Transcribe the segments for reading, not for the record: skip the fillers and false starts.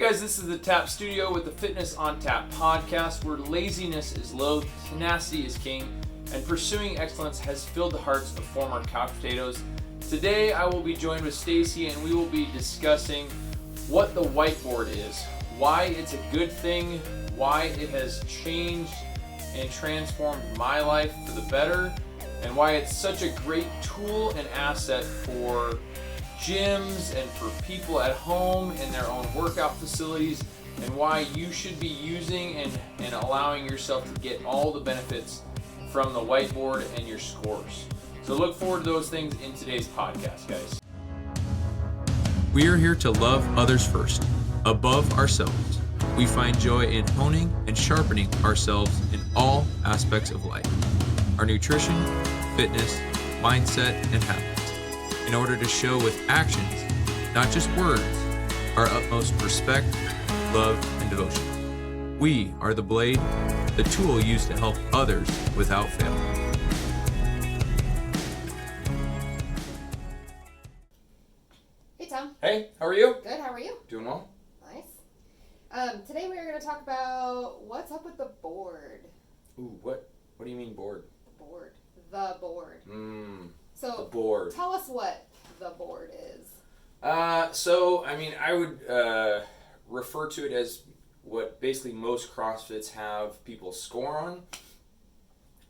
guys, this is the Tap Studio with the Fitness on Tap podcast, where laziness is low, tenacity is king, and pursuing excellence has filled the hearts of former couch potatoes. Today I will be joined with Stacey, and we will be discussing what the whiteboard is, why it's a good thing, why it has changed and transformed my life for the better, and why it's such a great tool and asset for gyms and for people at home in their own workout facilities, and why you should be using and allowing yourself to get all the benefits from the whiteboard and your scores. So look forward to those things in today's podcast, guys. We are here to love others first, above ourselves. We find joy in honing and sharpening ourselves in all aspects of life. Our nutrition, fitness, mindset, and habits. In order to show with actions, not just words, our utmost respect, love, and devotion. We are the blade, the tool used to help others without fail. Hey Tom. Hey, how are you? Good, how are you? Doing well. Nice. Today we are going to talk about what's up with the board. Ooh, what do you mean board? The board. So the board. Tell us what the board is. I would refer to it as what basically most CrossFits have people score on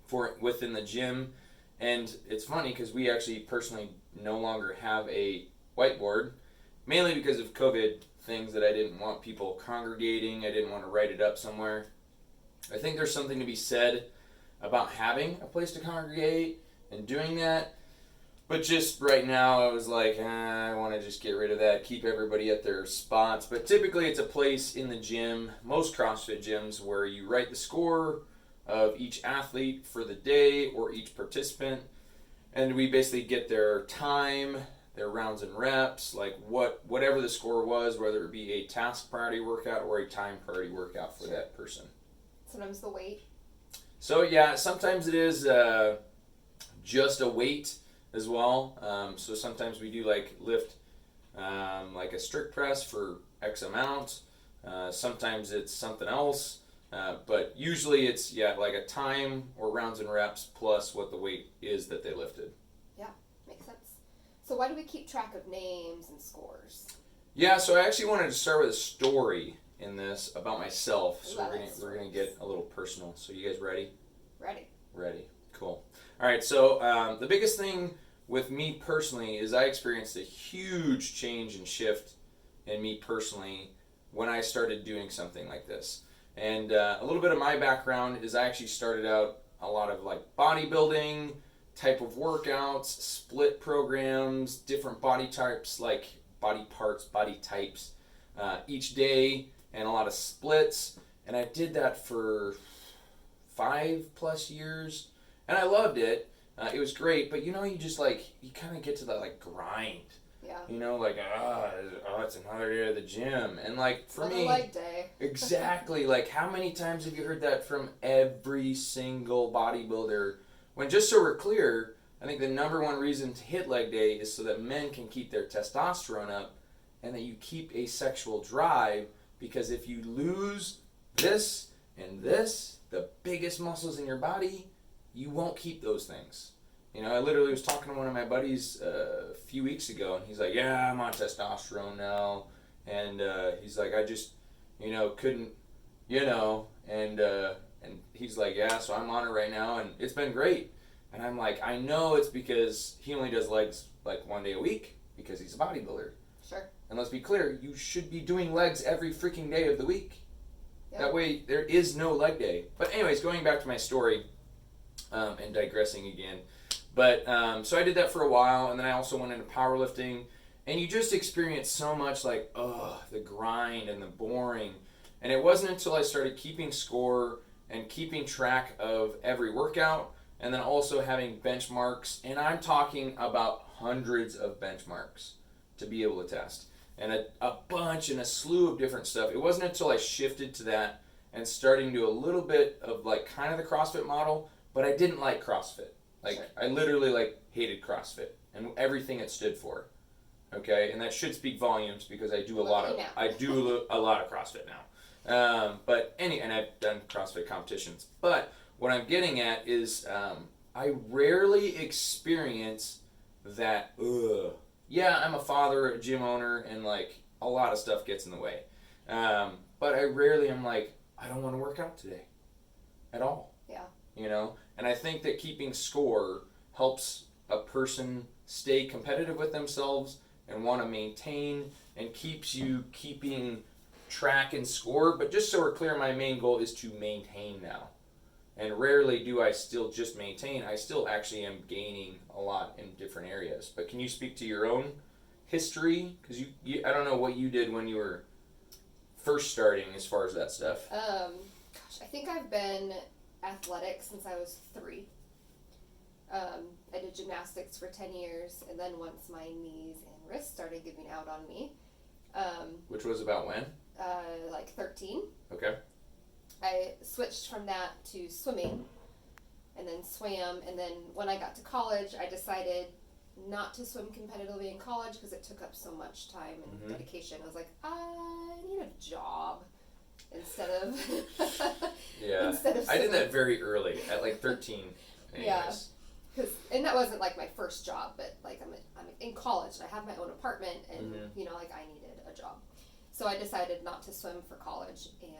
for within the gym. And it's funny because we actually personally no longer have a whiteboard, mainly because of COVID things that I didn't want people congregating. I didn't want to write it up somewhere. I think there's something to be said about having a place to congregate and doing that. But just right now, I was like, I want to just get rid of that, keep everybody at their spots. But typically, it's a place in the gym, most CrossFit gyms, where you write the score of each athlete for the day or each participant. And we basically get their time, their rounds and reps, like whatever the score was, whether it be a task priority workout or a time priority workout for that person. Sometimes the weight. So yeah, sometimes it is just a weight as well. So sometimes we do lift like a strict press for X amount. Sometimes it's something else. But usually it's like a time or rounds and reps plus what the weight is that they lifted. Yeah, makes sense. So why do we keep track of names and scores? Yeah, so I actually wanted to start with a story in this about myself. So we're gonna get a little personal. So you guys ready? Ready. Cool. All right. So the biggest thing with me personally is I experienced a huge change and shift in me personally when I started doing something like this. And a little bit of my background is I actually started out a lot of bodybuilding type of workouts, split programs, different body types, like body parts, body types each day, and a lot of splits. And I did that for 5+ years, and I loved it. It was great, but you just you kind of get to that grind. Yeah. It's another day at the gym, and for another me, leg day. Exactly. How many times have you heard that from every single bodybuilder? When, just so we're clear, I think the number one reason to hit leg day is so that men can keep their testosterone up, and that you keep a sexual drive. Because if you lose this and this, the biggest muscles in your body, you won't keep those things. I literally was talking to one of my buddies a few weeks ago, and he's like, yeah, I'm on testosterone now. And he's like, I just, couldn't, and he's like, yeah, so I'm on it right now, and it's been great. And I'm like, I know it's because he only does legs 1 day a week because he's a bodybuilder. Sure. And let's be clear, you should be doing legs every freaking day of the week. Yep. That way, there is no leg day. But anyways, going back to my story, and digressing again. But, so I did that for a while, and then I also went into powerlifting. And you just experience so much the grind and the boring. And it wasn't until I started keeping score and keeping track of every workout, and then also having benchmarks. And I'm talking about hundreds of benchmarks to be able to test. And a bunch and a slew of different stuff. It wasn't until I shifted to that and starting to do a little bit of kind of the CrossFit model, but I didn't like CrossFit. Sure. I literally hated CrossFit and everything it stood for. Okay, and that should speak volumes because I do a Look lot at of you now. I do a lot of CrossFit now. And I've done CrossFit competitions. But what I'm getting at is I rarely experience that. Yeah, I'm a father, a gym owner, and like a lot of stuff gets in the way. But I rarely am like, I don't want to work out today, at all. Yeah. You know, and I think that keeping score helps a person stay competitive with themselves and want to maintain, and keeps you keeping track and score. But just so we're clear, my main goal is to maintain now. And rarely do I still just maintain. I still actually am gaining a lot in different areas. But can you speak to your own history? Because you I don't know what you did when you were first starting as far as that stuff. Gosh, I think I've been athletic since I was 3. I did gymnastics for 10 years, and then once my knees and wrists started giving out on me, Which was about when? like 13, Okay. I switched from that to swimming, and then swam, and then when I got to college, I decided not to swim competitively in college because it took up so much time and dedication. I was like, I need a job instead of Yeah. instead of I did swimming. that very early, at like 13. Anyways. Yeah. And that wasn't like my first job, but like I'm in college and I have my own apartment, and you know, like I needed a job, so I decided not to swim for college and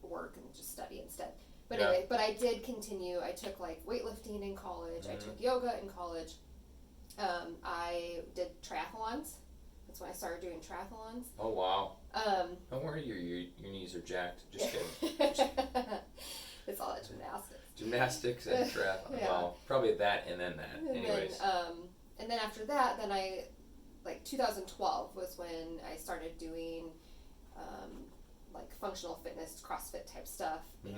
work and just study instead. But anyway, but I did continue. I took like weightlifting in college. I took yoga in college. I did triathlons. That's when I started doing triathlons. Oh wow. Don't worry, your knees are jacked. Just kidding. It's all that gymnastics. Gymnastics and triathlon. Yeah. Wow. Probably that and then that. And Anyways. and then after that, then I, like 2012 was when I started doing, like functional fitness, CrossFit type stuff, and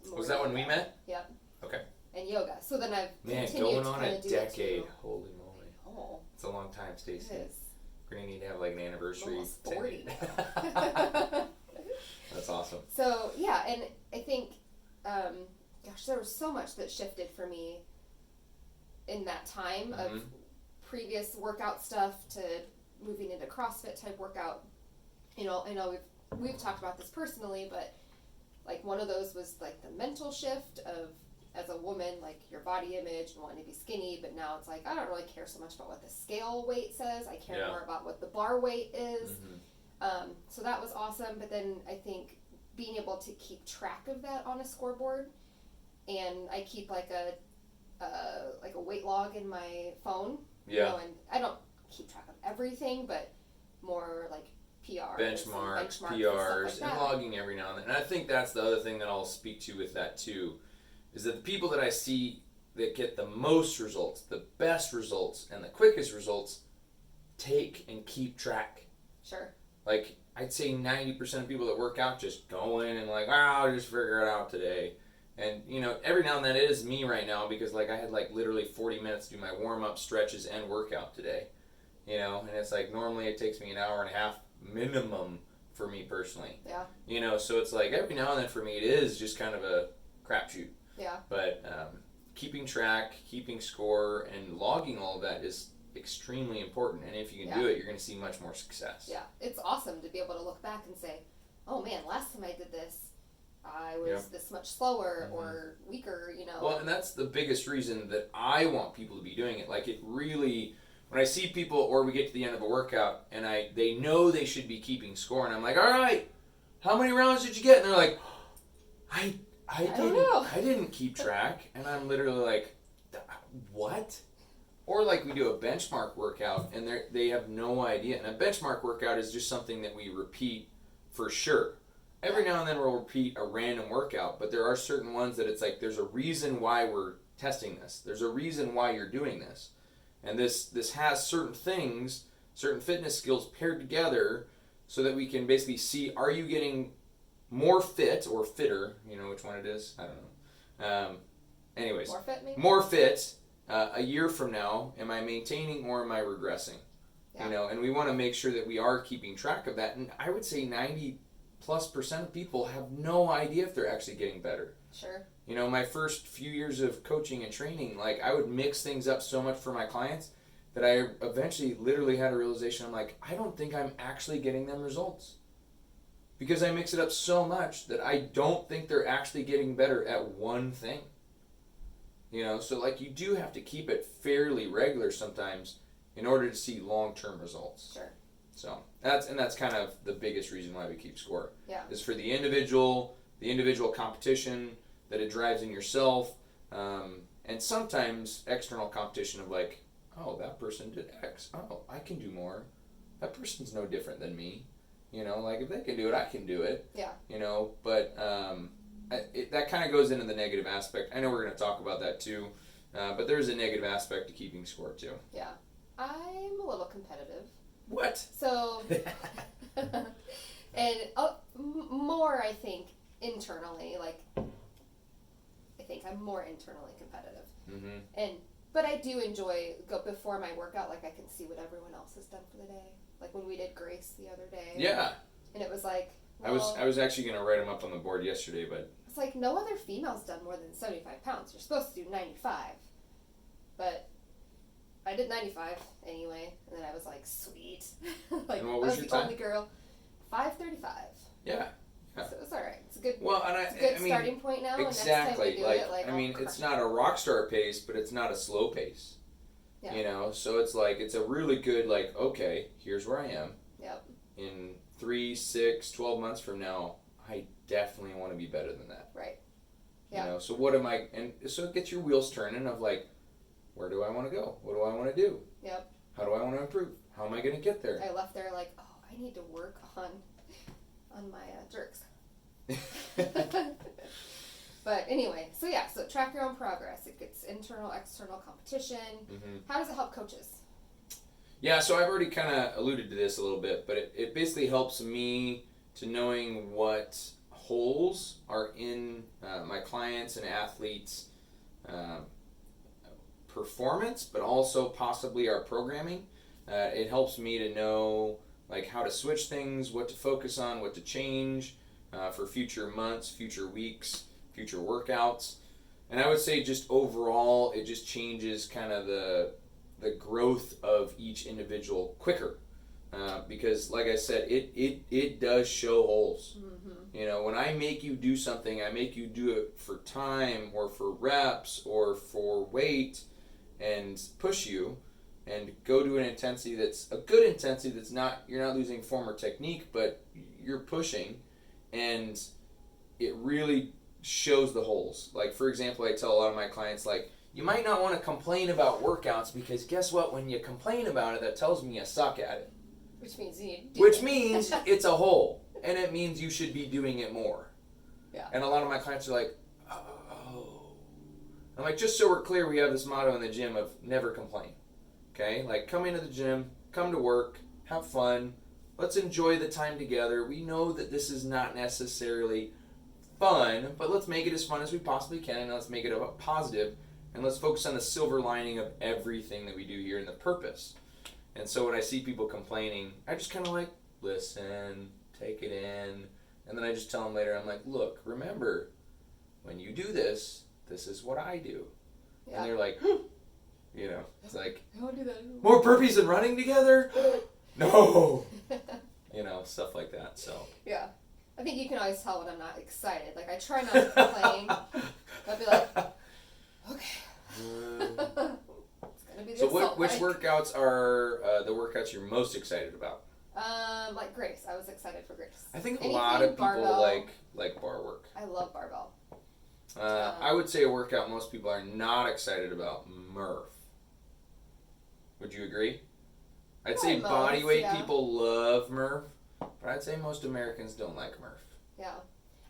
more Was that when we yoga. met? Yep. Okay. And yoga. So then I've Man, continued going to on kind a of do decade. it too. Holy moly. Oh, It's a long time, Stacey. it is. We're gonna need to have like an anniversary. Almost 40 That's awesome. So yeah, and I think, gosh, there was so much that shifted for me in that time of previous workout stuff to moving into CrossFit type workout. You know, I know we've talked about this personally, but like one of those was like the mental shift of, as a woman, like your body image and wanting to be skinny, but now it's like I don't really care so much about what the scale weight says. I care more about what the bar weight is. So that was awesome. But then I think being able to keep track of that on a scoreboard, and I keep like a weight log in my phone. Yeah. You know, and I don't keep track of everything, but more like PRs, Benchmarks, and PRs, and stuff like and that. logging every now and then. And I think that's the other thing that I'll speak to with that too, is that the people that I see that get the most results, the best results, and the quickest results take and keep track. Sure. Like, I'd say 90% of people that work out just go in and like, I'll just figure it out today. And, you know, every now and then it is me right now because, like, I had, like, literally 40 minutes to do my warm-up, stretches, and workout today. You know, and it's like, normally it takes me an hour and a half minimum for me personally. Yeah. You know, so it's like, every now and then for me it is just kind of a crapshoot. Yeah. But keeping track, keeping score, and logging all of that is extremely important. And if you can do it, you're going to see much more success. Yeah. It's awesome to be able to look back and say, oh man, last time I did this, I was this much slower or weaker, you know. Well, and that's the biggest reason that I want people to be doing it. Like, it really, when I see people, or we get to the end of a workout, and they know they should be keeping score, and I'm like, all right, how many rounds did you get? And they're like, I don't know. I didn't keep track. And I'm literally like, what? Or like we do a benchmark workout, and they have no idea. And a benchmark workout is just something that we repeat for sure. Every now and then we'll repeat a random workout, but there are certain ones that it's like, there's a reason why we're testing this. There's a reason why you're doing this. And this has certain things, certain fitness skills paired together so that we can basically see, are you getting more fit or fitter? You know which one it is? I don't know. Anyways. More fit, maybe? More fit a year from now. Am I maintaining or am I regressing? Yeah. You know, and we want to make sure that we are keeping track of that. And I would say 90+% of people have no idea if they're actually getting better. Sure. You know, my first few years of coaching and training, like, I would mix things up so much for my clients that I eventually literally had a realization. I'm like, I don't think I'm actually getting them results. Because I mix it up so much that I don't think they're actually getting better at one thing. You know, so like you do have to keep it fairly regular sometimes in order to see long-term results. Sure. So that's kind of the biggest reason why we keep score. Yeah. Is for the individual competition that it drives in yourself, and sometimes external competition of like, oh, that person did X. Oh, I can do more. That person's no different than me. You know, like if they can do it, I can do it. Yeah. You know, but that kind of goes into the negative aspect. I know we're going to talk about that too, but there's a negative aspect to keeping score too. Yeah. I'm a little competitive. What? So, and more, I think, internally. Like, I think I'm more internally competitive. Mm-hmm. But I do enjoy before my workout. Like, I can see what everyone else has done for the day. Like when we did Grace the other day. Yeah. And it was like. Well, I was actually going to write them up on the board yesterday, but. It's like no other female's done more than 75 pounds. You're supposed to do 95. But I did 95 anyway, and then I was like, sweet. Like, and what was I was your the time? only girl. 5:35. Yeah. So it's all right. It's a good. Well, and it's a good starting point now. Exactly. And next time we do I mean, it's not a rock star pace, but it's not a slow pace. Yeah. You know, so it's like it's a really good like. Okay, here's where I am. Yep. In 3, 6, 12 months from now, I definitely want to be better than that. Right. Yeah. You know, so what am I? And so it gets your wheels turning of like, where do I want to go? What do I want to do? Yep. How do I want to improve? How am I going to get there? I left there like, oh, I need to work on my jerks. But anyway, so track your own progress. It gets internal, external competition. Mm-hmm. How does it help coaches? Yeah, so I've already kind of alluded to this a little bit, but it basically helps me to knowing what holes are in my clients and athletes' performance, but also possibly our programming. It helps me to know like how to switch things, what to focus on, what to change for future months, future weeks, future workouts. And I would say just overall, it just changes kind of the growth of each individual quicker. Because like I said, it does show holes. Mm-hmm. You know, when I make you do something, I make you do it for time or for reps or for weight and push you and go to an intensity that's a good intensity that's not, you're not losing form or technique, but you're pushing, and it really shows the holes. Like, for example, I tell a lot of my clients, like, you might not want to complain about workouts because guess what? When you complain about it, that tells me you suck at it. Which means you need to do Which it. means it's a hole, and it means you should be doing it more. Yeah. And a lot of my clients are like, oh. I'm like, just so we're clear, we have this motto in the gym of never complain. Okay? Like, come into the gym, come to work, have fun. Let's enjoy the time together. We know that this is not necessarily fun, but let's make it as fun as we possibly can, and let's make it a positive, and let's focus on the silver lining of everything that we do here and the purpose. And so when I see people complaining, I just kind of like, listen, take it in, and then I just tell them later, I'm like, look, remember, when you do this, this is what I do. Yeah. And they're like, you know, it's like, I won't do that anymore. more burpees and running together? No! You know, stuff like that, so. Yeah. I think you can always tell when I'm not excited. Like, I try not to complain. I'll be like, okay. It's gonna be So this which workouts are the workouts you're most excited about? Like Grace. I was excited for Grace. I think Anything a lot of people barbell. like bar work. I love barbell. I would say a workout most people are not excited about, Murph. Would you agree? I'd say Murph, bodyweight yeah. people love Murph, but I'd say most Americans don't like Murph. Yeah.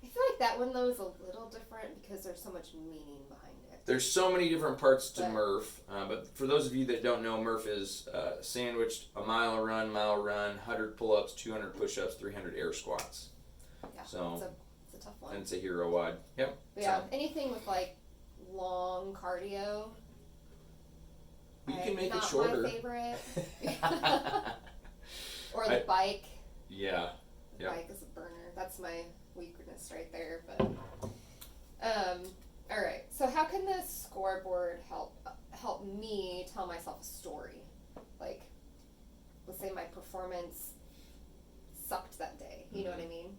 I feel like that one, though, is a little different because there's so much meaning behind it. There's so many different parts to But- Murph, but for those of you that don't know, Murph is sandwiched a mile run, 100 pull-ups, 200 push-ups, 300 air squats. Yeah. So It's a tough one. and it's a hero wad. Yep. But yeah, So anything with like long cardio. you can make not it shorter. My favorite. Or the bike. Yeah. The Yep. bike is a burner. That's my weakness right there. But all right. So how can the scoreboard help me tell myself a story? like, let's say my performance sucked that day. You know what I mean?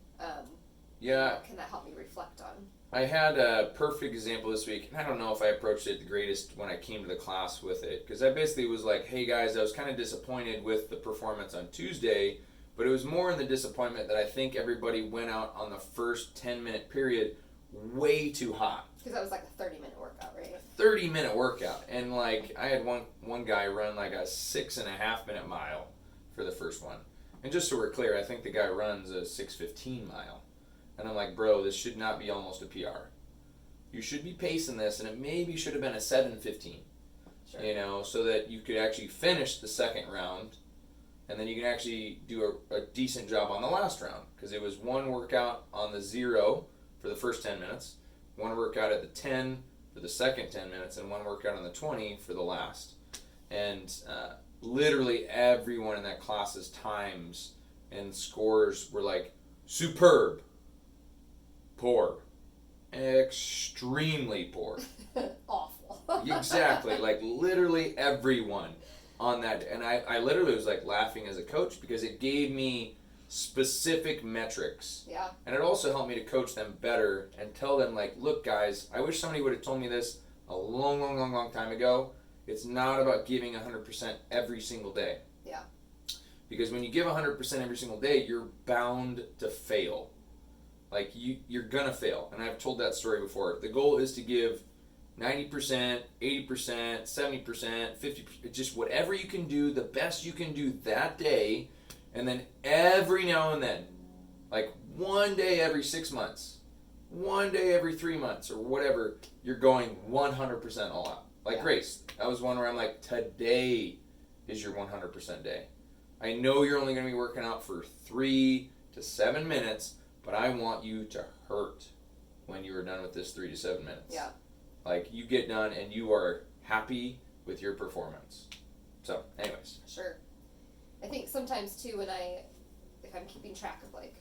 Yeah. What can that help me reflect on? I had a perfect example this week, and I don't know if I approached it the greatest when I came to the class with it, because I basically was like, hey guys, I was kind of disappointed with the performance on Tuesday, but it was more in the disappointment that I think everybody went out on the first 10-minute period way too hot. Because that was like a 30-minute workout, right? 30-minute workout, and like I had one guy run like a 6.5-minute mile for the first one. And just so we're clear, I think the guy runs a 6:15 mile. And I'm like, bro, this should not be almost a PR. You should be pacing this, and it maybe should have been a 7:15. Sure. You know, so that you could actually finish the second round, and then you can actually do a decent job on the last round. Because it was one workout on the 0 for the first 10 minutes, one workout at the 10 for the second 10 minutes, and one workout on the 20 for the last. And literally everyone in that class's times and scores were like superb, poor, extremely poor. Awful. Exactly, like literally everyone on that. And I literally was like laughing as a coach because it gave me specific metrics. Yeah. And it also helped me to coach them better and tell them like, look guys, I wish somebody would have told me this a long time ago. It's not about giving 100% every single day. Yeah. Because when you give 100% every single day, you're bound to fail. Like, you're gonna fail. And I've told that story before. The goal is to give 90%, 80%, 70%, 50%, just whatever you can do, the best you can do that day. And then every now and then, like one day every 6 months, one day every 3 months, or whatever, you're going 100% all out. Like Grace, that was one where I'm like, today is your 100% day. I know you're only going to be working out for 3 to 7 minutes, but I want you to hurt when you are done with this 3 to 7 minutes. Yeah. Like, you get done and you are happy with your performance. So, anyways. Sure. I think sometimes too if I'm keeping track of like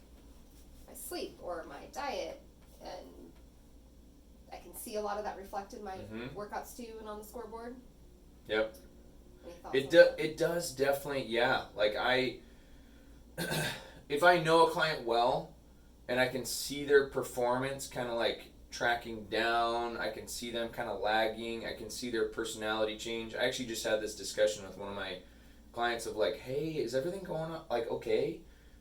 my sleep or my diet, and I can see a lot of that reflected in my workouts too and on the scoreboard. Yep. Any thoughts? It does definitely, yeah. Like if I know a client well and I can see their performance kind of like tracking down, I can see them kind of lagging, I can see their personality change. I actually just had this discussion with one of my clients of like, hey, is everything going on like okay?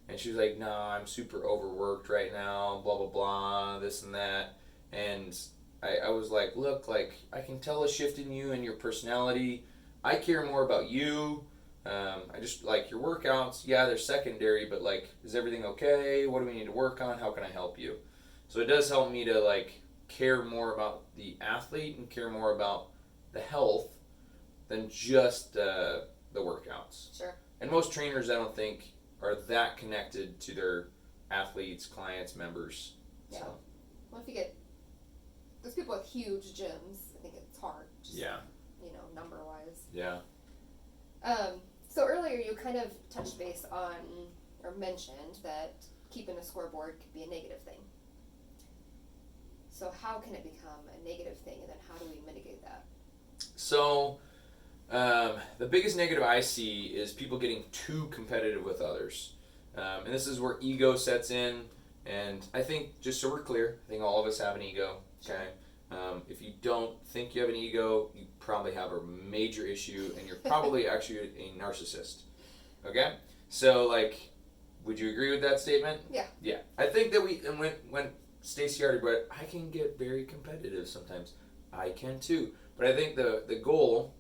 And she was like, no, I'm super overworked right now, blah blah blah, this and that. And I was like, look, like I can tell a shift in you and your personality. I care more about you. I just like your workouts. Yeah, they're secondary, but like, is everything okay? What do we need to work on? How can I help you? So it does help me to like care more about the athlete and care more about the health than just the workouts. Sure. And most trainers, I don't think, are that connected to their athletes, clients, members. Yeah. So. Well, if you get those people with huge gyms, I think it's hard. Just, Yeah. You know, number wise. Yeah. So earlier you kind of touched base on or mentioned that keeping a scoreboard could be a negative thing. So how can it become a negative thing, and then how do we mitigate that? So the biggest negative I see is people getting too competitive with others. And this is where ego sets in. And I think, just so we're clear, I think all of us have an ego. Okay. If you don't think you have an ego, you probably have a major issue, and you're probably actually a narcissist. Okay? So, like, would you agree with that statement? Yeah. Yeah. I think that when Stacey already brought it, I can get very competitive sometimes. I can too. But I think the goal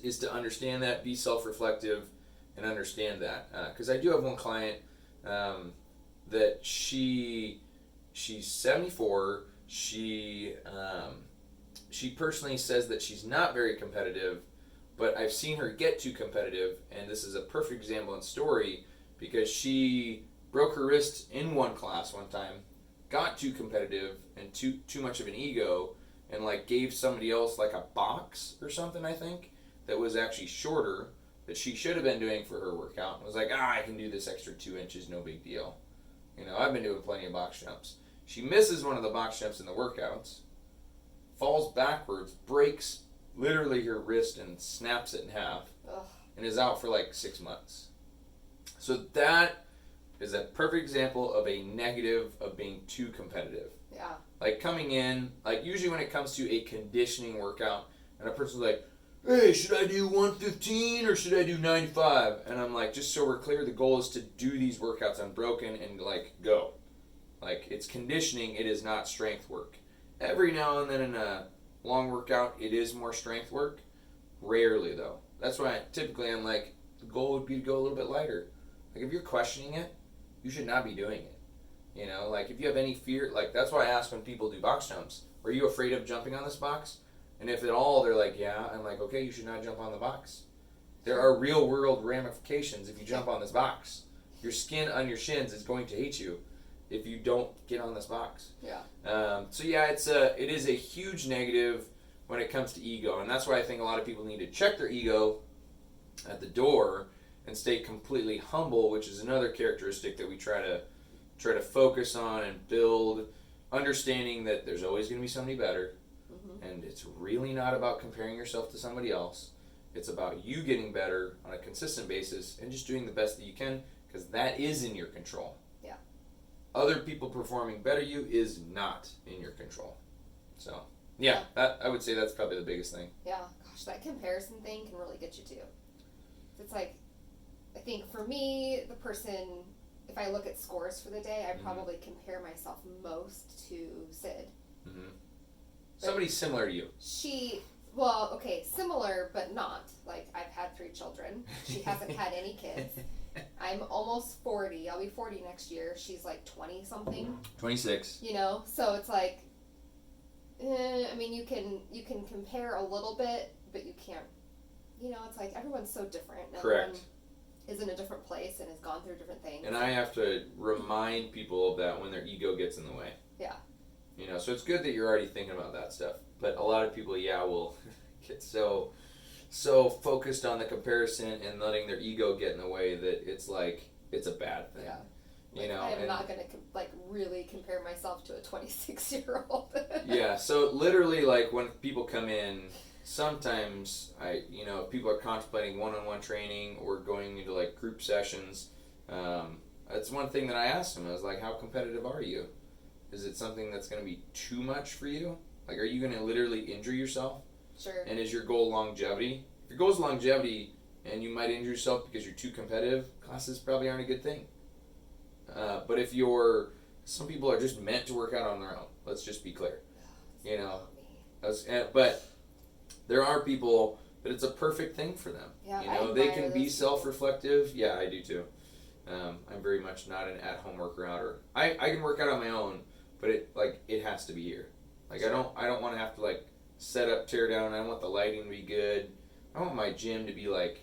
is to understand that, be self-reflective, and understand that. Because I do have one client that she's 74. She personally says that she's not very competitive, but I've seen her get too competitive, and this is a perfect example and story because she broke her wrist in one class one time, got too competitive and too much of an ego, and like gave somebody else like a box or something, I think, that was actually shorter that she should have been doing for her workout, and was like, I can do this extra 2 inches, no big deal. You know, I've been doing plenty of box jumps. She misses one of the box jumps in the workouts, falls backwards, breaks literally her wrist and snaps it in half. Ugh. and is out for like 6 months. So that is a perfect example of a negative of being too competitive. Yeah. Like coming in, like usually when it comes to a conditioning workout, and a person's like, hey, should I do 115 or should I do 95? And I'm like, just so we're clear, the goal is to do these workouts unbroken and like go. Like it's conditioning, it is not strength work. Every now and then in a long workout, it is more strength work. Rarely though. That's why typically I'm like, the goal would be to go a little bit lighter. Like if you're questioning it, you should not be doing it. You know, like if you have any fear, like that's why I ask when people do box jumps, are you afraid of jumping on this box? And if at all they're like, yeah, I'm like, okay, you should not jump on the box. There are real world ramifications if you jump on this box. Your skin on your shins is going to hate you if you don't get on this box. Yeah. So yeah, it is a huge negative when it comes to ego, and that's why I think a lot of people need to check their ego at the door and stay completely humble, which is another characteristic that we try to focus on and build, understanding that there's always going to be somebody better. And it's really not about comparing yourself to somebody else. It's about you getting better on a consistent basis and just doing the best that you can, because that is in your control. Yeah. Other people performing better you is not in your control. So, yeah. I would say that's probably the biggest thing. Yeah. Gosh, that comparison thing can really get you too. It's like, I think for me, the person, if I look at scores for the day, I probably compare myself most to Sid. Mm-hmm. Somebody similar to you. Similar, but not. Like, I've had 3 children. She hasn't had any kids. I'm almost 40. I'll be 40 next year. She's like 20-something. 26. You know? So it's like, I mean, you can compare a little bit, but you can't, you know, it's like everyone's so different. Correct. Everyone is in a different place and has gone through different things. And I have to remind people of that when their ego gets in the way. Yeah. You know, so it's good that you're already thinking about that stuff. But a lot of people, will get so focused on the comparison and letting their ego get in the way that it's like, it's a bad thing. Yeah. You know, I'm not going to, really compare myself to a 26-year-old. Yeah, so literally, like, when people come in, sometimes, if people are contemplating one-on-one training or going into, like, group sessions, that's one thing that I asked them. I was like, how competitive are you? Is it something that's going to be too much for you? Like, are you going to literally injure yourself? Sure. And is your goal longevity? If your goal is longevity and you might injure yourself because you're too competitive, classes probably aren't a good thing. But if some people are just meant to work out on their own. Let's just be clear. You know, but there are people that it's a perfect thing for them. Yeah, you know, they can be self-reflective. Yeah, I do too. I'm very much not an at-home worker-outer. I can work out on my own, but it has to be here. Like, I don't want to have to, like, set up, tear down. I want the lighting to be good. I want my gym to be, like,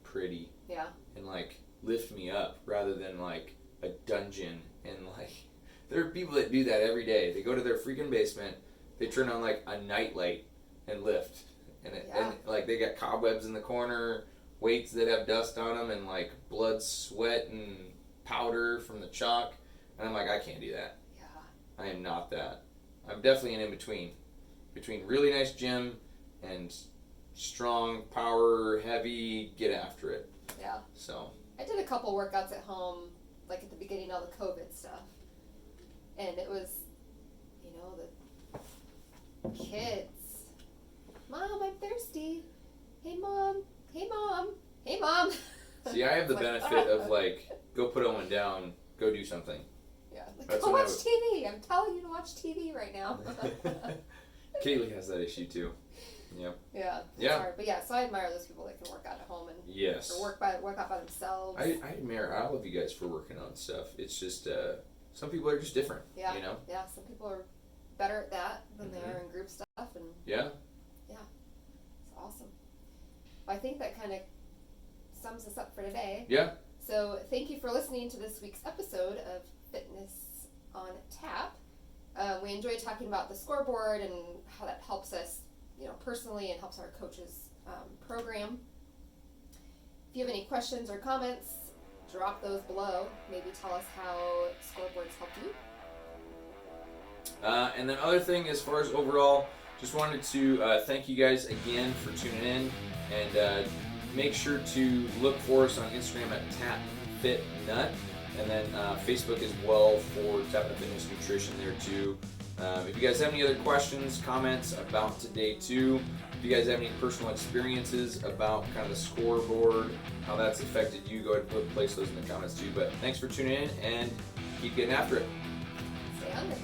pretty. Yeah. And, like, lift me up rather than, like, a dungeon. And, like, there are people that do that every day. They go to their freaking basement, they turn on, like, a nightlight and lift. And like, they got cobwebs in the corner, weights that have dust on them, and, like, blood, sweat, and powder from the chalk. And I'm like, I can't do that. Yeah. I am not that. I'm definitely an in-between. Between really nice gym and strong, power, heavy, get after it. Yeah. So. I did a couple workouts at home, like at the beginning of the COVID stuff. And it was, the kids. Mom, I'm thirsty. Hey, Mom. Hey, Mom. Hey, Mom. See, I have the benefit of, like, go put Owen down, go do something. Yeah. Like, go watch TV. I'm telling you to watch TV right now. Kaylee has that issue too. Yep. Yeah. It's hard. But yeah, so I admire those people that can work out at home and or work out by themselves. I admire all of you guys for working on stuff. It's just some people are just different. Yeah. You know? Yeah. Some people are better at that than they are in group stuff, and yeah. It's awesome. Well, I think that kind of sums us up for today. Yeah. So thank you for listening to this week's episode of Fitness on Tap. We enjoyed talking about the scoreboard and how that helps us, personally, and helps our coaches program. If you have any questions or comments, drop those below. Maybe tell us how scoreboards helped you. And then other thing, as far as overall, just wanted to thank you guys again for tuning in and make sure to look for us on Instagram at TapFitNut, and then Facebook as well for Tap Nut Fitness Nutrition there too. If you guys have any other questions, comments about today too, if you guys have any personal experiences about kind of the scoreboard, how that's affected you, go ahead and place those in the comments too. But thanks for tuning in and keep getting after it. Stay hungry.